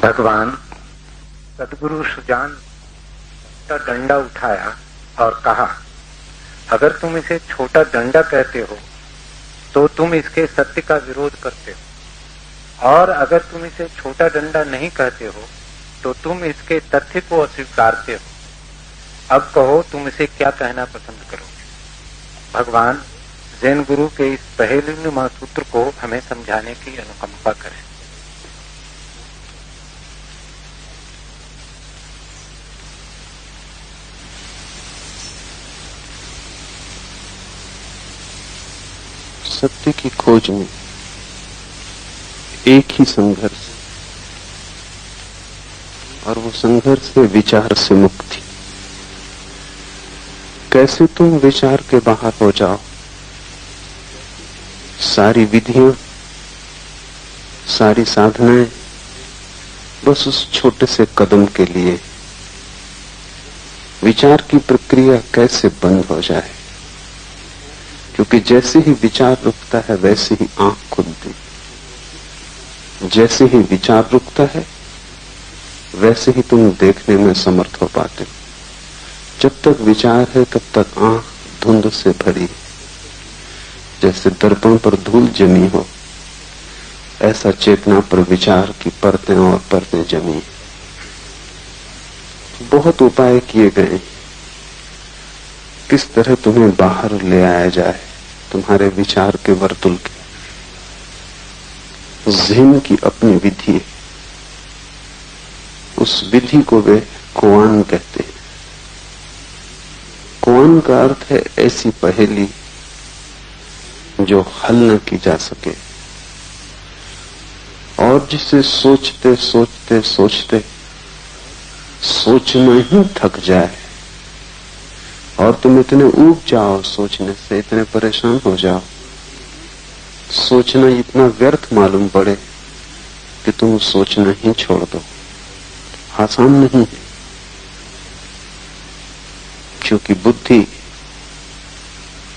भगवान सद्गुरु सुजान का डंडा उठाया और कहा, अगर तुम इसे छोटा डंडा कहते हो तो तुम इसके सत्य का विरोध करते हो, और अगर तुम इसे छोटा डंडा नहीं कहते हो तो तुम इसके तथ्य को अस्वीकारते हो। अब कहो तुम इसे क्या कहना पसंद करोगे। भगवान जैन गुरु के इस पहेलीनुमा सूत्र को हमें समझाने की अनुकंपा करें। सत्य की खोज में एक ही संघर्ष, और वो संघर्ष है विचार से मुक्ति। कैसे तुम विचार के बाहर हो जाओ। सारी विधियां, सारी साधनाएं बस उस छोटे से कदम के लिए। विचार की प्रक्रिया कैसे बंद हो जाए, क्योंकि जैसे ही विचार रुकता है वैसे ही आंख खुलती। जैसे ही विचार रुकता है वैसे ही तुम देखने में समर्थ हो पाते हो। जब तक विचार है तब तक आंख धुंध से भरी। जैसे दर्पण पर धूल जमी हो, ऐसा चेतना पर विचार की परतें और परतें जमी। बहुत उपाय किए गए किस तरह तुम्हें बाहर ले आया जाए तुम्हारे विचार के वर्तुल के। ज़हन की अपनी विधि है, उस विधि को वे कुआन कहते हैं। कुआन का अर्थ है ऐसी पहेली जो हल न की जा सके, और जिसे सोचते सोचते सोचते सोचना ही थक जाए, और तुम इतने ऊब जाओ सोचने से, इतने परेशान हो जाओ, सोचना इतना व्यर्थ मालूम पड़े कि तुम सोचना ही छोड़ दो। आसान नहीं है, क्योंकि बुद्धि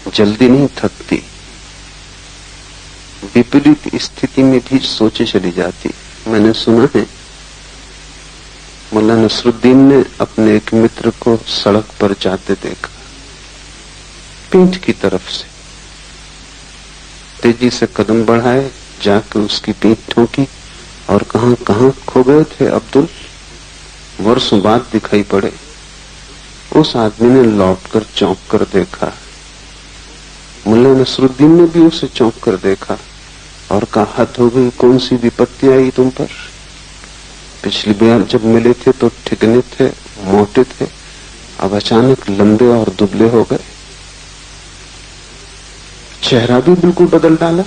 जल्दी नहीं थकती। विपरीत स्थिति में भी सोचे चली जाती। मैंने सुना है मुल्ला नसरुद्दीन ने अपने एक मित्र को सड़क पर जाते देखा, पीठ की तरफ से। तेजी से कदम बढ़ाए, जाकर उसकी पीठ ठोकी और कहां कहां खो गए थे अब्दुल, वर्षों बाद दिखाई पड़े। उस आदमी ने लौटकर चौंक कर देखा। मुल्ला नसरुद्दीन ने भी उसे चौंक कर देखा और कहा, हद हो गई, कौन सी विपत्ति आई तुम पर। पिछली बार जब मिले थे तो ठिकने थे, मोटे थे, अब अचानक लंबे और दुबले हो गए। चेहरा भी बिल्कुल बदल डाला,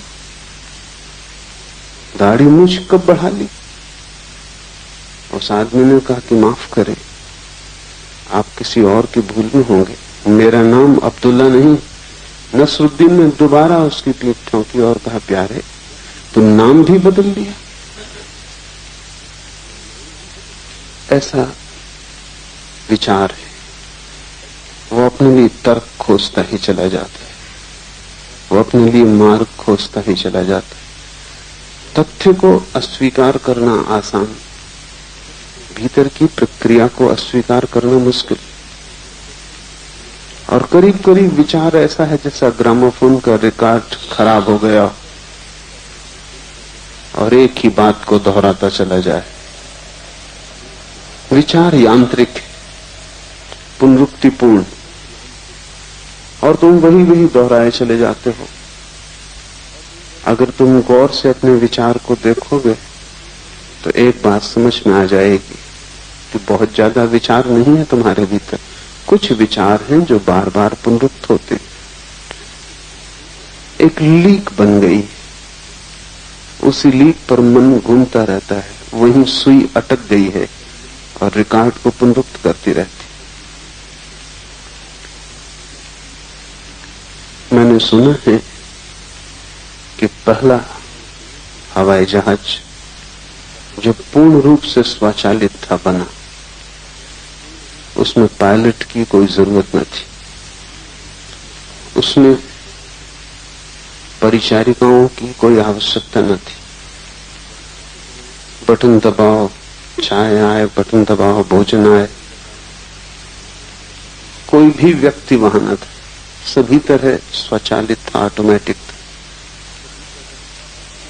दाढ़ी मूछ कब बढ़ा ली। उस आदमी ने कहा कि माफ करें, आप किसी और की भूल में होंगे, मेरा नाम अब्दुल्ला नहीं। नसरुद्दीन ने दोबारा उसकी पीठ ठोकी और कहा, प्यारे तुम नाम भी बदल लिया। ऐसा विचार है, वो अपने लिए तर्क खोजता ही चला जाता है, वो अपने लिए मार्ग खोजता ही चला जाता है। तथ्य को अस्वीकार करना आसान, भीतर की प्रक्रिया को अस्वीकार करना मुश्किल। और करीब करीब विचार ऐसा है जैसा ग्रामोफोन का रिकॉर्ड खराब हो गया और एक ही बात को दोहराता चला जाए। विचार यांत्रिक, पुनरुक्तिपूर्ण, और तुम वही वही दोहराए चले जाते हो। अगर तुम गौर से अपने विचार को देखोगे तो एक बात समझ में आ जाएगी कि बहुत ज्यादा विचार नहीं है तुम्हारे भीतर। कुछ विचार हैं जो बार बार पुनरुक्त होते। एक लीक बन गई, उसी लीक पर मन घूमता रहता है, वहीं सुई अटक गई है और रिकॉर्ड को पुनरुक्त करती रहती। मैंने सुना है कि पहला हवाई जहाज जो पूर्ण रूप से स्वचालित था बना, उसमें पायलट की कोई जरूरत न थी। उसमें परिचारिकाओं की कोई आवश्यकता न थी। बटन दबाओ, चाय आए, बटन दबाओ, भोजन आए, कोई भी व्यक्ति वहां न था, सभी तरह स्वचालित, ऑटोमेटिक था।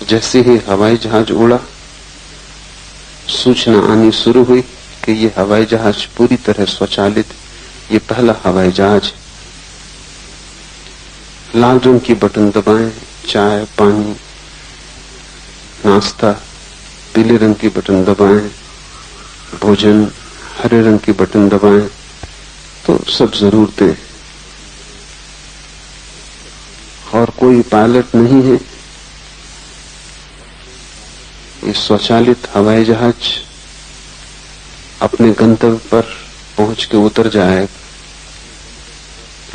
जैसे ही हवाई जहाज उड़ा, सूचना आनी शुरू हुई कि ये हवाई जहाज पूरी तरह स्वचालित, ये पहला हवाई जहाज है। लाल रंग की बटन दबाएं, चाय, पानी, नाश्ता, पीले रंग की बटन दबाएं, भोजन, हरे रंग की बटन दबाएं, तो सब जरूरतें। और कोई पायलट नहीं है, ये स्वचालित हवाई जहाज अपने गंतव्य पर पहुंच के उतर जाएगा।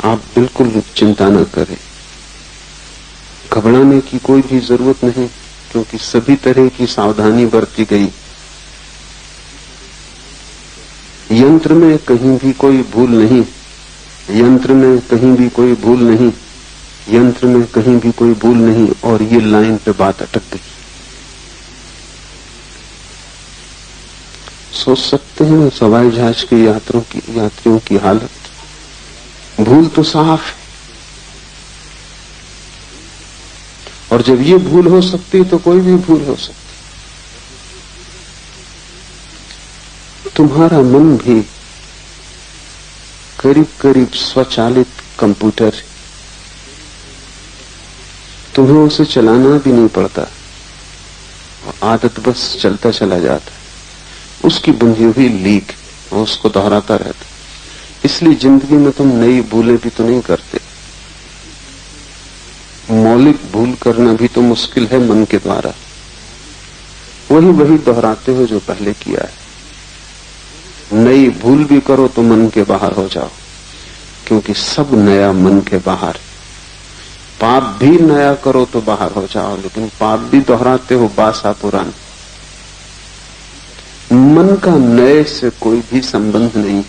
आप बिल्कुल चिंता न करें, घबराने की कोई भी जरूरत नहीं, क्योंकि सभी तरह की सावधानी बरती गई। यंत्र में कहीं भी कोई भूल नहीं, यंत्र में कहीं भी कोई भूल नहीं, यंत्र में कहीं भी कोई भूल नहीं, और ये लाइन पे बात अटक गई। सोच सकते हैं हवाई जहाज के यात्रियों की हालत। भूल तो साफ है, और जब ये भूल हो सकती तो कोई भी भूल हो सकती। तुम्हारा मन भी करीब करीब स्वचालित कंप्यूटर है, तुम्हें उसे चलाना भी नहीं पड़ता, आदत बस चलता चला जाता है। उसकी बुंदी हुई लीक, वो उसको दोहराता रहता। इसलिए जिंदगी में तुम नई भूलें भी तो नहीं करते। मौलिक भूल करना भी तो मुश्किल है मन के द्वारा, वही दोहराते हो जो पहले किया है। नई भूल भी करो तो मन के बाहर हो जाओ, क्योंकि सब नया मन के बाहर है। पाप भी नया करो तो बाहर हो जाओ, लेकिन पाप भी दोहराते हो, बासा पुराना। मन का नए से कोई भी संबंध नहीं,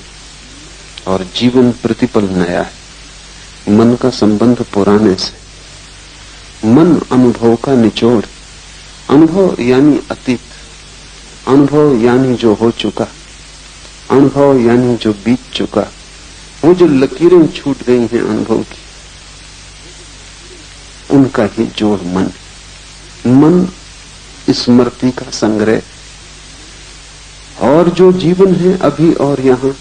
और जीवन प्रतिपल नया है। मन का संबंध पुराने से। मन अनुभव का निचोड़, अनुभव यानी अतीत, अनुभव यानी जो हो चुका, अनुभव यानी जो बीत चुका, वो जो लकीरें छूट गई हैं अनुभव की, उनका ही जोड़ मन। मन स्मृति का संग्रह, और जो जीवन है अभी और यहां,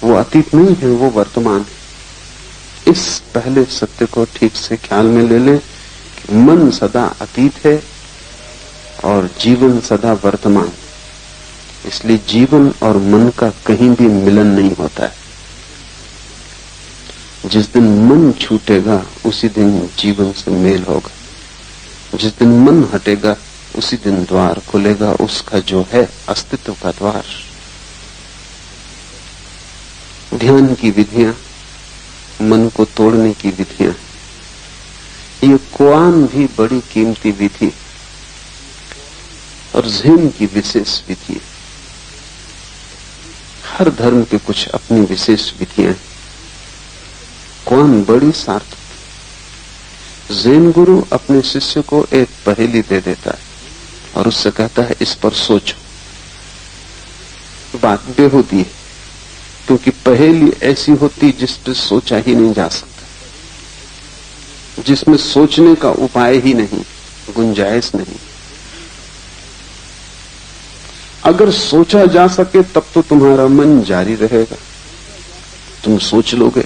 वो अतीत नहीं है, वो वर्तमान है। इस पहले सत्य को ठीक से ख्याल में ले लें कि मन सदा अतीत है और जीवन सदा वर्तमान। इसलिए जीवन और मन का कहीं भी मिलन नहीं होता है। जिस दिन मन छूटेगा उसी दिन जीवन से मेल होगा। जिस दिन मन हटेगा उसी दिन द्वार खुलेगा, उसका जो है अस्तित्व का द्वार। ध्यान की विधियां मन को तोड़ने की विधियां, ये कुआन भी बड़ी कीमती विधि और ज़ेन की विशेष विधि है। हर धर्म के कुछ अपनी विशेष विधियां हैं। कुआन बड़ी सार्थक। ज़ेन गुरु अपने शिष्य को एक पहेली दे देता है और उससे कहता है इस पर सोचो। बात बेहूदी है, क्योंकि पहेली ऐसी होती जिस पर सोचा ही नहीं जा सकता, जिसमें सोचने का उपाय ही नहीं, गुंजाइश नहीं। अगर सोचा जा सके तब तो तुम्हारा मन जारी रहेगा, तुम सोच लोगे।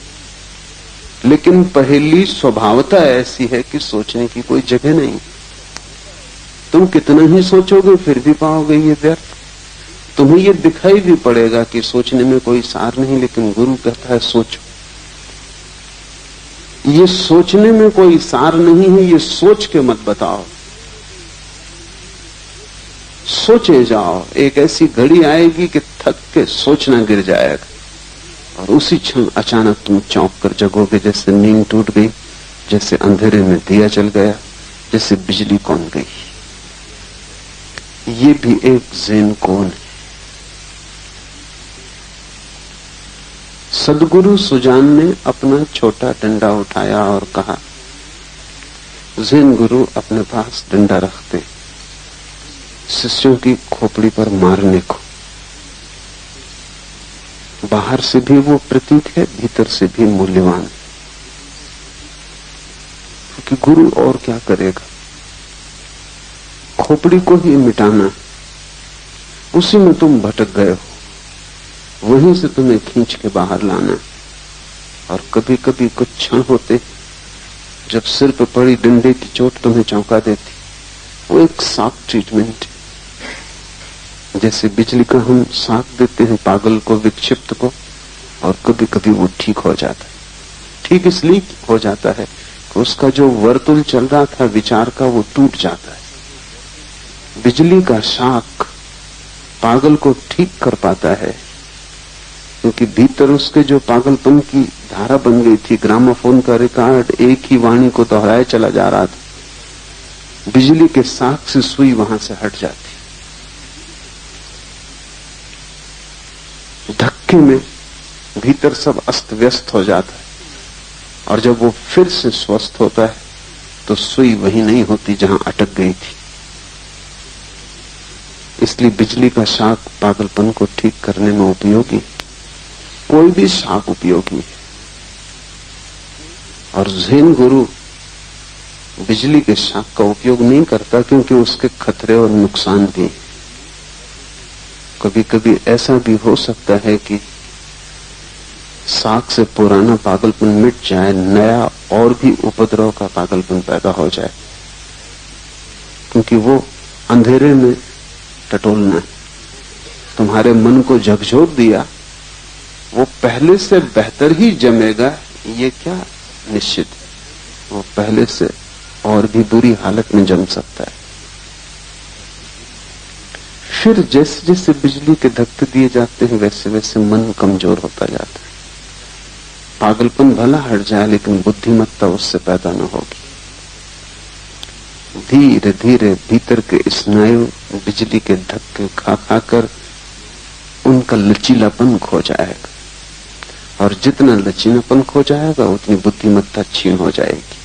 लेकिन पहेली स्वभावता ऐसी है कि सोचने की कोई जगह नहीं। तुम कितना ही सोचोगे फिर भी पाओगे ये व्यर्थ। तुम्हें ये दिखाई भी पड़ेगा कि सोचने में कोई सार नहीं, लेकिन गुरु कहता है सोचो। ये सोचने में कोई सार नहीं है, ये सोच के मत बताओ। सोचे जाओ। एक ऐसी घड़ी आएगी कि थक के सोचना गिर जाएगा और उसी क्षण अचानक तुम चौंक कर जगोगे, जैसे नींद टूट गई, जैसे अंधेरे में दिया जल गया, जैसे बिजली कौन गई। ये भी एक ज़ेन कोण है। सदगुरु सुजान ने अपना छोटा डंडा उठाया और कहा, ज़ेन गुरु अपने पास डंडा रखते, शिष्यों की खोपड़ी पर मारने को। बाहर से भी वो प्रतीक है, भीतर से भी मूल्यवान है, क्योंकि गुरु और क्या करेगा, खोपड़ी को ही मिटाना है। उसी में तुम भटक गए हो, वहीं से तुम्हें खींच के बाहर लाना है। और कभी कभी कुछ क्षण होते जब सिर पर पड़ी डंडे की चोट तुम्हें चौंका देती, वो एक शॉक ट्रीटमेंट है। जैसे बिजली का हम शॉक देते हैं पागल को, विक्षिप्त को, और कभी कभी वो ठीक हो जाता है। ठीक इसलिए हो जाता है कि उसका जो वर्तुल चल रहा था विचार का, वो टूट जाता है। बिजली का शॉक पागल को ठीक कर पाता है, क्योंकि भीतर उसके जो पागलपन की धारा बन गई थी, ग्रामोफोन का रिकॉर्ड एक ही वाणी को दोहराए चला जा रहा था, बिजली के शॉक से सुई वहां से हट जाती। धक्के में भीतर सब अस्त व्यस्त हो जाता है, और जब वो फिर से स्वस्थ होता है तो सुई वही नहीं होती जहां अटक गई थी। इसलिए बिजली का शॉक पागलपन को ठीक करने में उपयोगी, कोई भी शॉक उपयोगी है। और ज़ेन गुरु बिजली के शॉक का उपयोग नहीं करता, क्योंकि उसके खतरे और नुकसान भी। कभी कभी ऐसा भी हो सकता है कि शॉक से पुराना पागलपन मिट जाए, नया और भी उपद्रव का पागलपन पैदा हो जाए, क्योंकि वो अंधेरे में टटोलना है। तुम्हारे मन को झकझोर दिया, वो पहले से बेहतर ही जमेगा, ये क्या निश्चित है। वो पहले से और भी बुरी हालत में जम सकता है। फिर जैसे जैसे बिजली के धक्के दिए जाते हैं, वैसे वैसे मन कमजोर होता जाता है। पागलपन भला हट जाए, लेकिन बुद्धिमत्ता उससे पैदा न होगी। धीरे धीरे भीतर के स्नायु बिजली के धक्के खा खाकर उनका लचीलापन खो जाएगा, और जितना लचीलापन खो जाएगा उतनी बुद्धिमत्ता छीन हो जाएगी।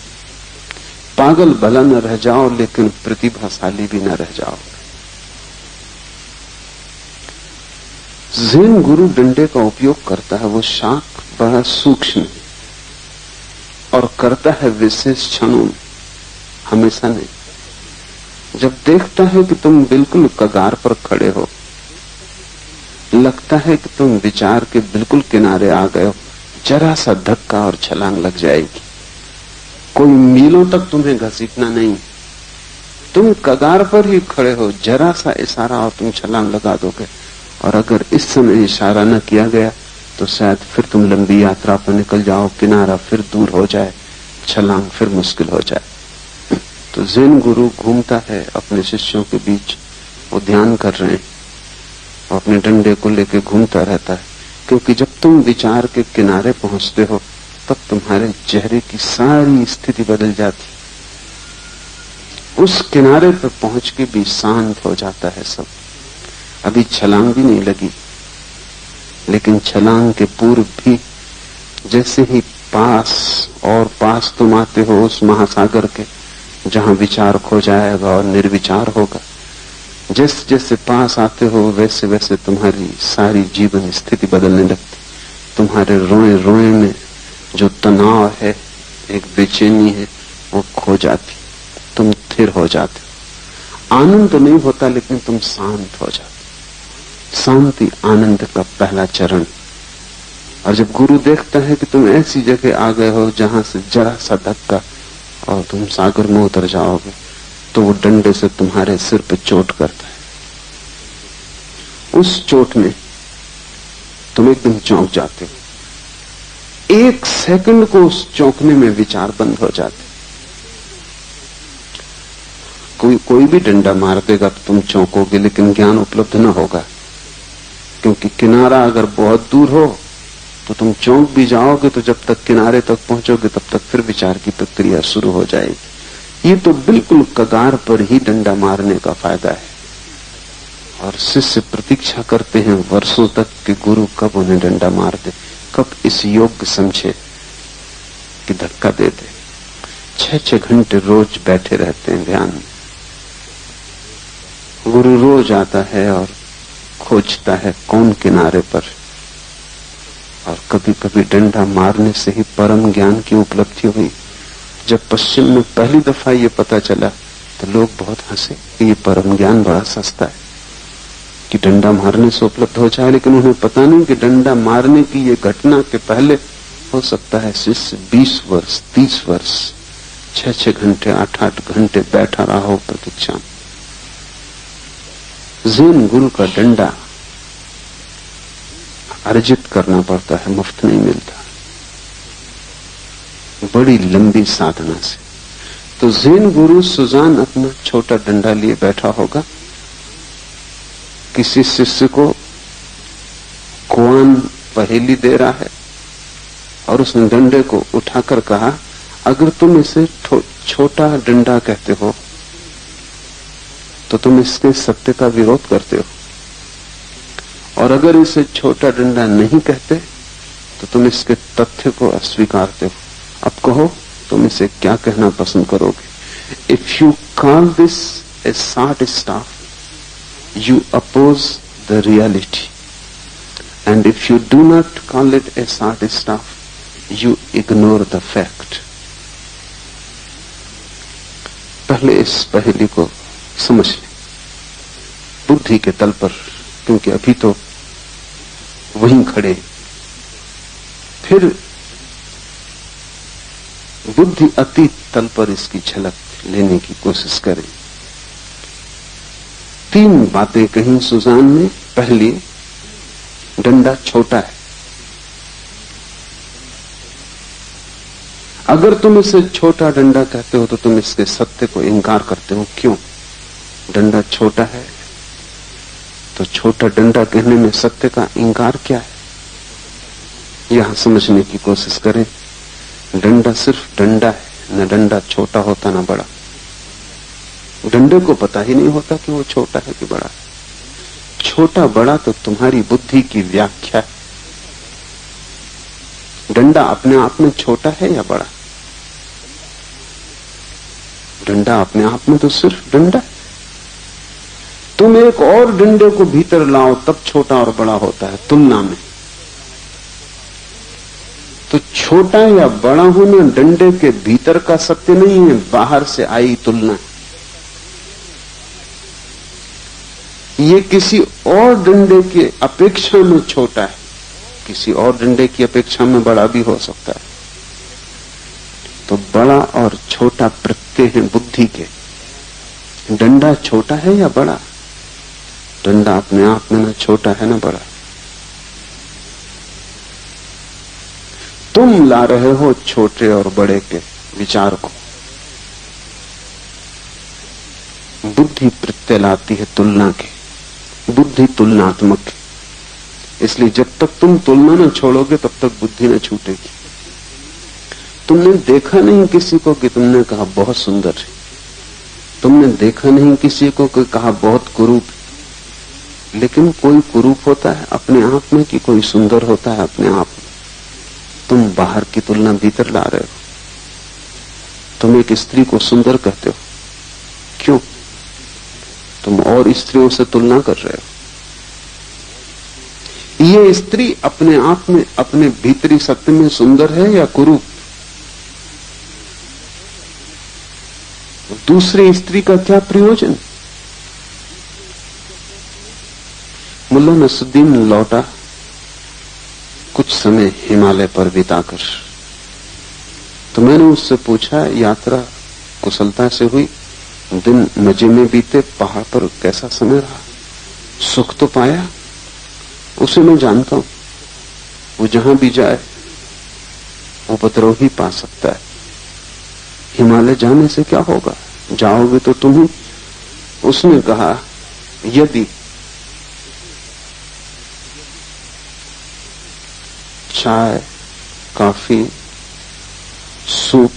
पागल भला न रह जाओ, लेकिन प्रतिभाशाली भी न रह जाओ। ज़ेन गुरु डंडे का उपयोग करता है, वो शाख बड़ा सूक्ष्म है और करता है विशेष क्षणों में, हमेशा नहीं। जब देखता है कि तुम बिल्कुल कगार पर खड़े हो, लगता है कि तुम विचार के बिल्कुल किनारे आ गए हो, जरा सा धक्का और छलांग लग जाएगी। कोई मीलों तक तुम्हें घसीटना नहीं, तुम कगार पर ही खड़े हो, जरा सा इशारा और तुम छलांग लगा दोगे। और अगर इस समय इशारा न किया गया तो शायद फिर तुम लंबी यात्रा पर निकल जाओ, किनारा फिर दूर हो जाए, छलांग फिर मुश्किल हो जाए। तो ज़ेन गुरु घूमता है अपने शिष्यों के बीच, वो ध्यान कर रहे हैं, अपने डंडे को लेकर घूमता रहता है, क्योंकि जब तुम विचार के किनारे पहुंचते हो तब तुम्हारे चेहरे की सारी स्थिति बदल जाती। उस किनारे पर पहुंच के भी शांत हो जाता है सब। अभी छलांग भी नहीं लगी, लेकिन छलांग के पूर्व भी जैसे ही पास और पास तुम आते हो उस महासागर के, जहां विचार खो जाएगा और निर्विचार होगा, जैसे जैसे पास आते हो वैसे वैसे तुम्हारी सारी जीवन स्थिति बदलने लगती। तुम्हारे रोए रोए में जो तनाव है, एक बेचैनी है, वो खो जाती, तुम स्थिर हो जाते हो। आनंद तो नहीं होता, लेकिन तुम शांत हो जाते। शांति आनंद का पहला चरण। और जब गुरु देखता है कि तुम ऐसी जगह आ गए हो जहां से जरा सा धक्का और तुम सागर में उतर जाओगे, तो वो डंडे से तुम्हारे सिर पे चोट करता है। उस चोट में तुम एकदम चौंक जाते हो। एक सेकंड को उस चौंकने में विचार बंद हो जाते। कोई भी डंडा मार देगा तो तुम चौंकोगे, लेकिन ज्ञान उपलब्ध न होगा, क्योंकि किनारा अगर बहुत दूर हो तो तुम चौंक भी जाओगे, तो जब तक किनारे तक पहुंचोगे तब तक फिर विचार की प्रक्रिया शुरू हो जाएगी। ये तो बिल्कुल कगार पर ही डंडा मारने का फायदा है। और शिष्य प्रतीक्षा करते हैं वर्षों तक कि गुरु कब उन्हें डंडा मार दे, कब इस योग्य समझे कि धक्का दे दे। 6-6 घंटे रोज बैठे रहते हैं ध्यान में। गुरु रोज आता है और खोजता है कौन किनारे पर, और कभी कभी डंडा मारने से ही परम ज्ञान की उपलब्धि हुई। जब पश्चिम में पहली दफा ये पता चला तो लोग बहुत हंसे कि ये परम ज्ञान बड़ा सस्ता है कि डंडा मारने से उपलब्ध हो जाए, लेकिन उन्हें पता नहीं कि डंडा मारने की ये घटना के पहले हो सकता है शिष्य 20 वर्ष 30 वर्ष 6-6 घंटे 8-8 घंटे बैठा रहा हो प्रतीक्षा में। ज़ेन गुरु का डंडा अर्जित करना पड़ता है, मुफ्त नहीं मिलता, बड़ी लंबी साधना से। तो ज़ेन गुरु सुजान अपना छोटा डंडा लिए बैठा होगा, किसी शिष्य को कुआन पहेली दे रहा है और उसने डंडे को उठाकर कहा, अगर तुम इसे छोटा डंडा कहते हो तो तुम इसके सत्य का विरोध करते हो, और अगर इसे छोटा डंडा नहीं कहते तो तुम इसके तथ्य को अस्वीकारते हो। अब कहो तुम इसे क्या कहना पसंद करोगे? If you call this A short staff, you oppose the reality, and if you do not call it a short staff, you ignore the fact. पहले इस पहेली को समझ लें बुद्धि के तल पर, क्योंकि अभी तो वहीं खड़े, फिर बुद्धि अतीत तल पर इसकी झलक लेने की कोशिश करें। 3 बातें कही सुजान ने। पहली, डंडा छोटा है, अगर तुम इसे छोटा डंडा कहते हो तो तुम इसके सत्य को इंकार करते हो। क्यों? डंडा छोटा है तो छोटा डंडा कहने में सत्य का इंकार क्या है? यहां समझने की कोशिश करें। डंडा सिर्फ डंडा है, न डंडा छोटा होता न बड़ा। डंडे को पता ही नहीं होता कि वो छोटा है कि बड़ा है। छोटा बड़ा तो तुम्हारी बुद्धि की व्याख्या है। डंडा अपने आप में छोटा है या बड़ा? डंडा अपने आप में तो सिर्फ डंडा है। तुम एक और डंडे को भीतर लाओ तब छोटा और बड़ा होता है तुलना में। तो छोटा या बड़ा होना डंडे के भीतर का सत्य नहीं है, बाहर से आई तुलना है। ये किसी और डंडे की अपेक्षा में छोटा है, किसी और डंडे की अपेक्षा में बड़ा भी हो सकता है। तो बड़ा और छोटा प्रत्यय हैं बुद्धि के। डंडा छोटा है या बड़ा? डंडा अपने आप में न छोटा है न बड़ा। तुम ला रहे हो छोटे और बड़े के विचार को, बुद्धि प्रत्यय लाती है तुलना के। बुद्धि तुलनात्मक है, इसलिए जब तक तुम तुलना न छोड़ोगे तब तक बुद्धि न छूटेगी। तुमने देखा नहीं किसी को कि तुमने कहा बहुत सुंदर है, तुमने देखा नहीं किसी को कि कहा बहुत कुरूप, लेकिन कोई कुरूप होता है अपने आप में कि कोई सुंदर होता है अपने आप में। तुम बाहर की तुलना भीतर ला रहे हो। तुम एक स्त्री को सुंदर कहते हो, क्यों? तुम और स्त्रियों से तुलना कर रहे हो। ये स्त्री अपने आप में अपने भीतरी सत्य में सुंदर है या कुरूप? दूसरी स्त्री का क्या प्रयोजन? मुल्ला नसरुद्दीन लौटा कुछ समय हिमालय पर बिताकर, तो मैंने उससे पूछा यात्रा कुशलता से हुई, दिन मजे में बीते, पहाड़ पर कैसा समय रहा, सुख तो पाया? उसे मैं जानता हूं, वो जहां भी जाए वो उपद्रव ही पा सकता है। हिमालय जाने से क्या होगा, जाओगे तो तुम ही। उसने कहा यदि चाय, कॉफी, सूप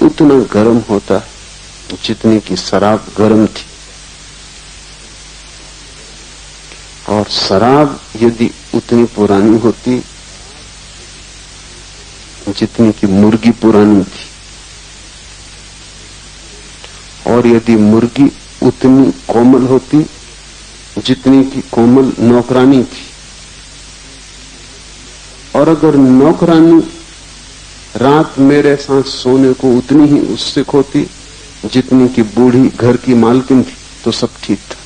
उतना गर्म होता जितनी की शराब गर्म थी, और शराब यदि उतनी पुरानी होती जितनी की मुर्गी पुरानी थी, और यदि मुर्गी उतनी कोमल होती जितनी की कोमल नौकरानी थी, और अगर नौकरानी रात मेरे साथ सोने को उतनी ही उत्सुक होती जितनी की बूढ़ी घर की मालकिन थी, तो सब ठीक था।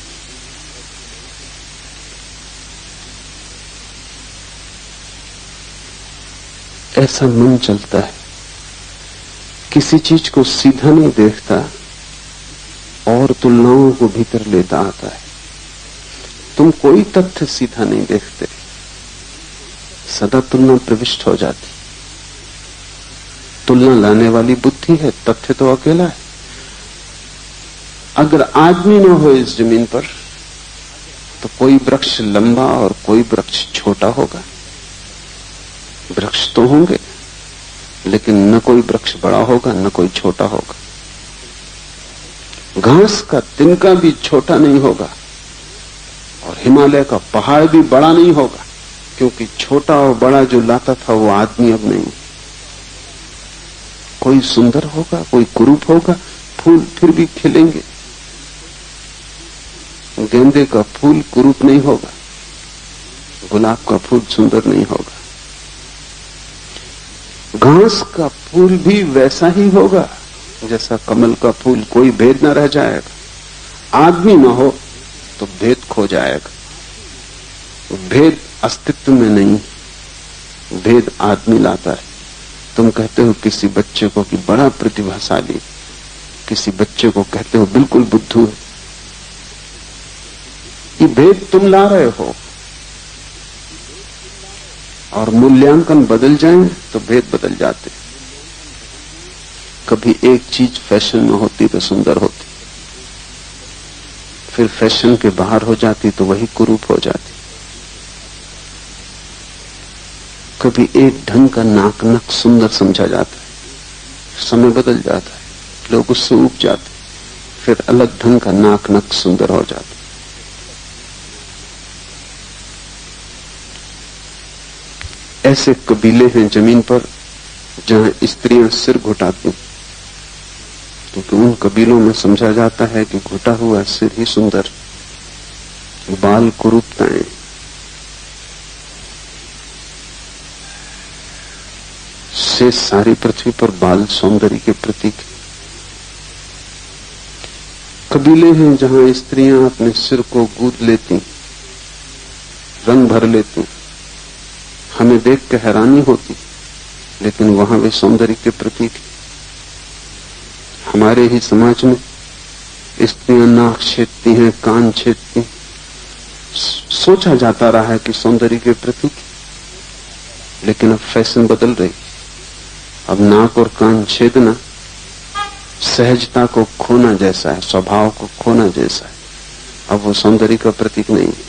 ऐसा मन चलता है, किसी चीज को सीधा नहीं देखता और तुलनाओं को भीतर लेता आता है। तुम कोई तथ्य सीधा नहीं देखते, सदा तुलना प्रविष्ट हो जाती। तुलना लाने वाली बुद्धि है, तथ्य तो अकेला है। अगर आदमी न हो इस जमीन पर तो कोई वृक्ष लंबा और कोई वृक्ष छोटा होगा। वृक्ष तो होंगे लेकिन न कोई वृक्ष बड़ा होगा न कोई छोटा होगा। घास का तिनका भी छोटा नहीं होगा और हिमालय का पहाड़ भी बड़ा नहीं होगा, क्योंकि छोटा और बड़ा जो लाता था वो आदमी अब नहीं। कोई सुंदर होगा, कोई कुरूप होगा, फूल फिर भी खिलेंगे। गेंदे का फूल कुरूप नहीं होगा, गुलाब का फूल सुंदर नहीं होगा। घास का फूल भी वैसा ही होगा जैसा कमल का फूल, कोई भेद न रह जाएगा। आदमी न हो तो भेद खो जाएगा। भेद अस्तित्व में नहीं, भेद आदमी लाता है। तुम कहते हो किसी बच्चे को कि बड़ा प्रतिभाशाली, किसी बच्चे को कहते हो बिल्कुल बुद्धू है। ये भेद तुम ला रहे हो, और मूल्यांकन बदल जाए तो भेद बदल जाते। कभी एक चीज फैशन में होती तो सुंदर होती, फिर फैशन के बाहर हो जाती तो वही कुरूप हो जाती। कभी एक ढंग का नाक नक सुंदर समझा जाता है, समय बदल जाता है, लोग उससे ऊब जाते, फिर अलग ढंग का नाक नक सुंदर हो जाता। ऐसे कबीले हैं जमीन पर जहां स्त्रियां सिर घुटाती, क्योंकि उन कबीलों में समझा जाता है कि घुटा हुआ सिर ही सुंदर, बाल कुरूपताएं। से सारी पृथ्वी पर बाल सौंदर्य के प्रतीक। कबीले हैं जहां स्त्रियां अपने सिर को गूंथ लेती, रंग भर लेती, हमें देख के हैरानी होती, लेकिन वहां वे सौंदर्य के प्रतीक। हमारे ही समाज में स्त्रियां नाक छेदती हैं, कान छेदती, सोचा जाता रहा है कि सौंदर्य के प्रतीक, लेकिन अब फैशन बदल रही। अब नाक और कान छेदना सहजता को खोना जैसा है, स्वभाव को खोना जैसा है। अब वो सौंदर्य का प्रतीक नहीं है।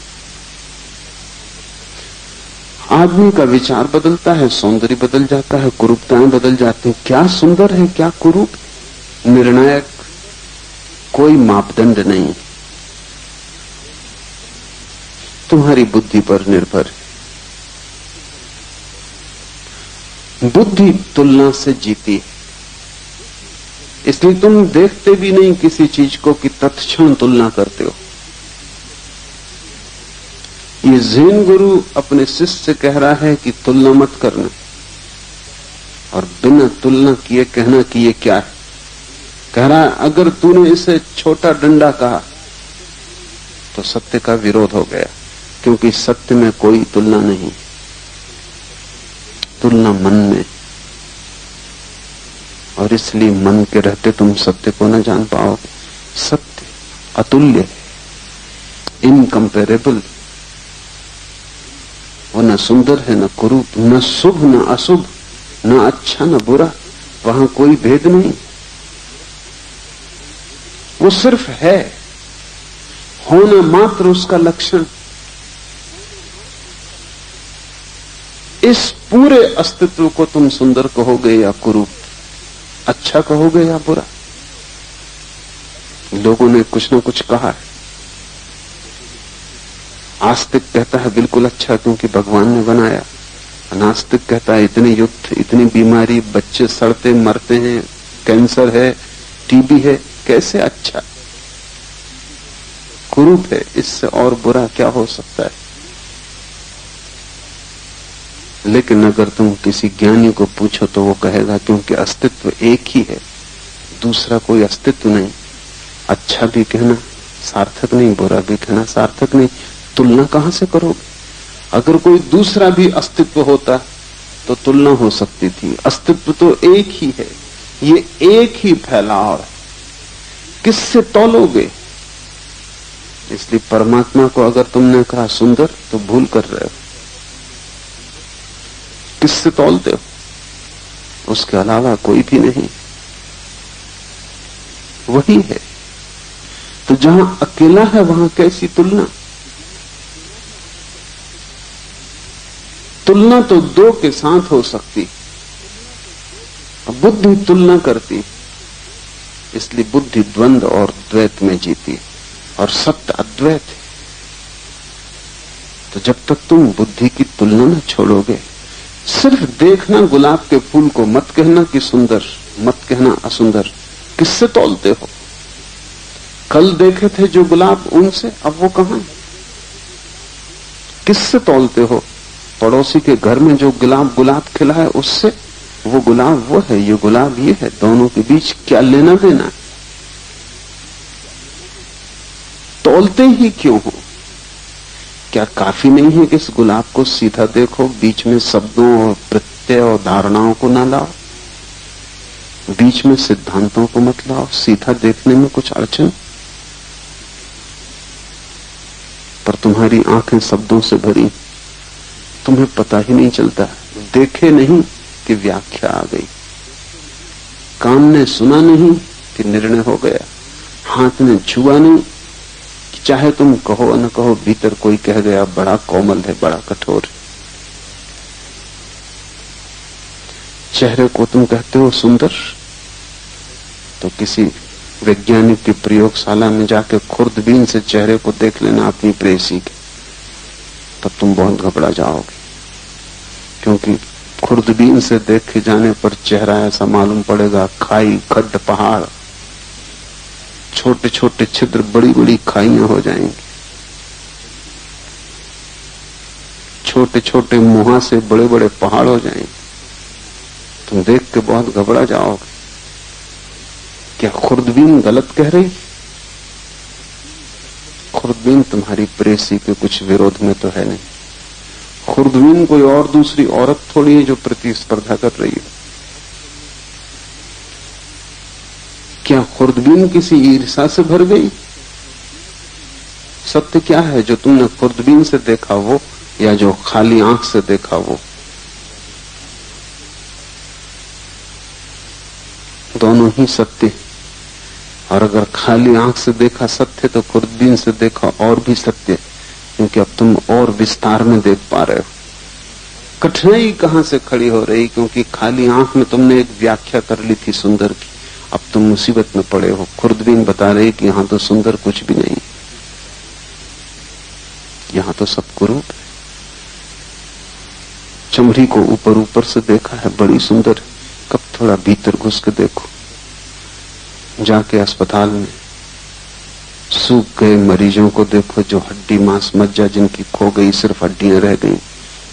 आदमी का विचार बदलता है, सौंदर्य बदल जाता है, कुरूपताएं बदल जाती हैं। क्या सुंदर है, क्या कुरूप, निर्णायक कोई मापदंड नहीं, तुम्हारी बुद्धि पर निर्भर है। बुद्धि तुलना से जीती है, इसलिए तुम देखते भी नहीं किसी चीज को कि तत्क्षण तुलना करते हो। ये ज़ेन गुरु अपने शिष्य से कह रहा है कि तुलना मत करना, और बिना तुलना किए कहना कि ये क्या है। कह रहा है अगर तूने इसे छोटा डंडा कहा तो सत्य का विरोध हो गया, क्योंकि सत्य में कोई तुलना नहीं, तुलना मन में, और इसलिए मन के रहते तुम सत्य को न जान पाओगे। सत्य अतुल्य है, इनकंपेरेबल। वो न सुंदर है, न कुरूप, न शुभ न अशुभ, न अच्छा न बुरा, वहां कोई भेद नहीं। वो सिर्फ है, होना मात्र उसका लक्षण। इस पूरे अस्तित्व को तुम सुंदर कहोगे या कुरूप, अच्छा कहोगे या बुरा। लोगों ने कुछ न कुछ कहा है। आस्तिक कहता है बिल्कुल अच्छा क्योंकि भगवान ने बनाया, नास्तिक कहता है इतने युद्ध, इतनी बीमारी, बच्चे सड़ते मरते हैं, कैंसर है, टीबी है, कैसे अच्छा। कुरूप है, इससे और बुरा क्या हो सकता है। लेकिन अगर तुम किसी ज्ञानी को पूछो तो वो कहेगा क्योंकि अस्तित्व एक ही है, दूसरा कोई अस्तित्व नहीं। अच्छा भी कहना सार्थक नहीं, बुरा भी कहना सार्थक नहीं, तुलना कहां से करोगे। अगर कोई दूसरा भी अस्तित्व होता तो तुलना हो सकती थी। अस्तित्व तो एक ही है, ये एक ही फैलाव है, किससे तौलोगे। इसलिए परमात्मा को अगर तुमने कहा सुंदर तो भूल कर रहे हो। किससे तौलते हो? उसके अलावा कोई भी नहीं, वही है। तो जहां अकेला है वहां कैसी तुलना। तुलना तो दो के साथ हो सकती, बुद्धि तुलना करती, इसलिए बुद्धि द्वंद्व और द्वैत में जीती, और सत्य अद्वैत है। तो जब तक तुम बुद्धि की तुलना न छोड़ोगे, सिर्फ देखना गुलाब के फूल को, मत कहना कि सुंदर, मत कहना असुंदर। किससे तौलते हो? कल देखे थे जो गुलाब, उनसे अब वो कहां है? किससे तौलते हो? पड़ोसी के घर में जो गुलाब खिला है उससे? वो गुलाब वो है, ये गुलाब ये है, दोनों के बीच क्या लेना देना है? तौलते ही क्यों हो? क्या काफी नहीं है कि इस गुलाब को सीधा देखो, बीच में शब्दों और प्रत्यय और धारणाओं को ना लाओ, बीच में सिद्धांतों को मत लाओ, सीधा देखने में कुछ अड़चन? पर तुम्हारी आंखें शब्दों से भरी, तुम्हें पता ही नहीं चलता, देखे नहीं कि व्याख्या आ गई, कान ने सुना नहीं कि निर्णय हो गया, हाथ ने छुआ नहीं कि चाहे तुम कहो न कहो भीतर कोई कह गया बड़ा कोमल है, बड़ा कठोर है। चेहरे को तुम कहते हो सुंदर, तो किसी वैज्ञानिक की प्रयोगशाला में जाके खुर्दबीन से चेहरे को देख लेना अपनी प्रेयसी के, तब तुम बहुत घबरा जाओगे, क्योंकि खुर्दबीन से देखे जाने पर चेहरा ऐसा मालूम पड़ेगा, खाई खड्ड पहाड़, छोटे छोटे छिद्र, बड़ी बड़ी खाइयां हो जाएंगी, छोटे छोटे मुहासे बड़े बड़े पहाड़ हो जाएंगे। तुम देख के बहुत घबरा जाओगे, क्या खुर्दबीन गलत कह रही? खुर्दबीन तुम्हारी प्रेसी के कुछ विरोध में तो है नहीं, खुर्दबीन कोई और दूसरी औरत थोड़ी है जो प्रतिस्पर्धा कर रही है। क्या खुर्दबीन किसी ईर्षा से भर गई? सत्य क्या है, जो तुमने खुर्दबीन से देखा वो, या जो खाली आंख से देखा वो? दोनों ही सत्य है। और अगर खाली आंख से देखा सत्य तो खुर्दबीन से देखा और भी सत्य, क्योंकि अब तुम और विस्तार में देख पा रहे हो। कठिनाई कहां से खड़ी हो रही? क्योंकि खाली आंख में तुमने एक व्याख्या कर ली थी सुंदर की, अब तुम मुसीबत में पड़े हो। खुर्दबीन बता रही कि यहां तो सुंदर कुछ भी नहीं, यहां तो सब कुरूप है। चमड़ी को ऊपर ऊपर से देखा है बड़ी सुंदर, कब थोड़ा भीतर घुस के देखो, जाके अस्पताल में सूख गए मरीजों को देखो, जो हड्डी मांस मज्जा जिनकी खो गई, सिर्फ हड्डियां रह गई,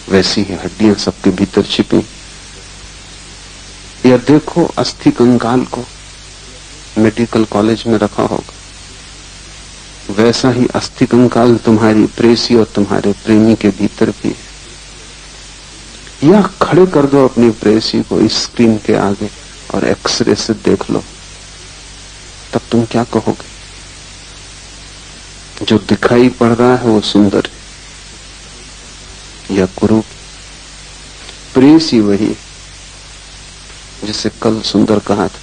वैसी ही हड्डियां सबके भीतर छिपी। या देखो अस्थि कंकाल को मेडिकल कॉलेज में रखा होगा, वैसा ही अस्थि कंकाल तुम्हारी प्रेसी और तुम्हारे प्रेमी के भीतर भी है। या खड़े कर दो अपनी प्रेसी को इस स्क्रीन के आगे और एक्सरे से देख लो, तब तुम क्या कहोगे? जो दिखाई पड़ रहा है वो सुंदर है या कुरूप? प्रेसी वही जिसे कल सुंदर कहा था,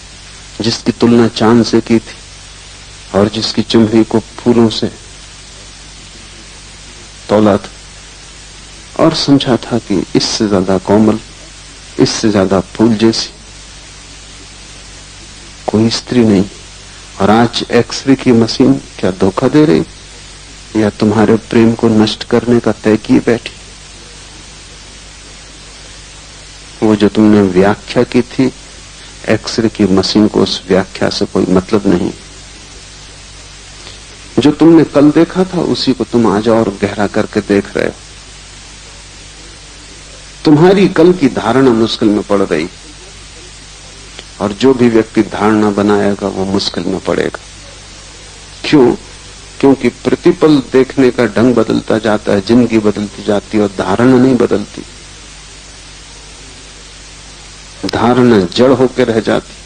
जिसकी तुलना चांद से की थी और जिसकी चुम्बी को फूलों से तौला था और समझा था कि इससे ज्यादा कोमल, इससे ज्यादा फूल जैसी कोई स्त्री नहीं। और आज एक्सरे की मशीन क्या धोखा दे रही, या तुम्हारे प्रेम को नष्ट करने का तय किए बैठी? वो जो तुमने व्याख्या की थी, एक्सरे की मशीन को उस व्याख्या से कोई मतलब नहीं। जो तुमने कल देखा था उसी को तुम आज और गहरा करके देख रहे हो। तुम्हारी कल की धारणा मुश्किल में पड़ रही, और जो भी व्यक्ति धारणा बनाएगा वो मुश्किल में पड़ेगा। क्यों? क्योंकि प्रतिपल देखने का ढंग बदलता जाता है, जिंदगी बदलती जाती है और धारणा नहीं बदलती। धारणा जड़ होकर रह जाती।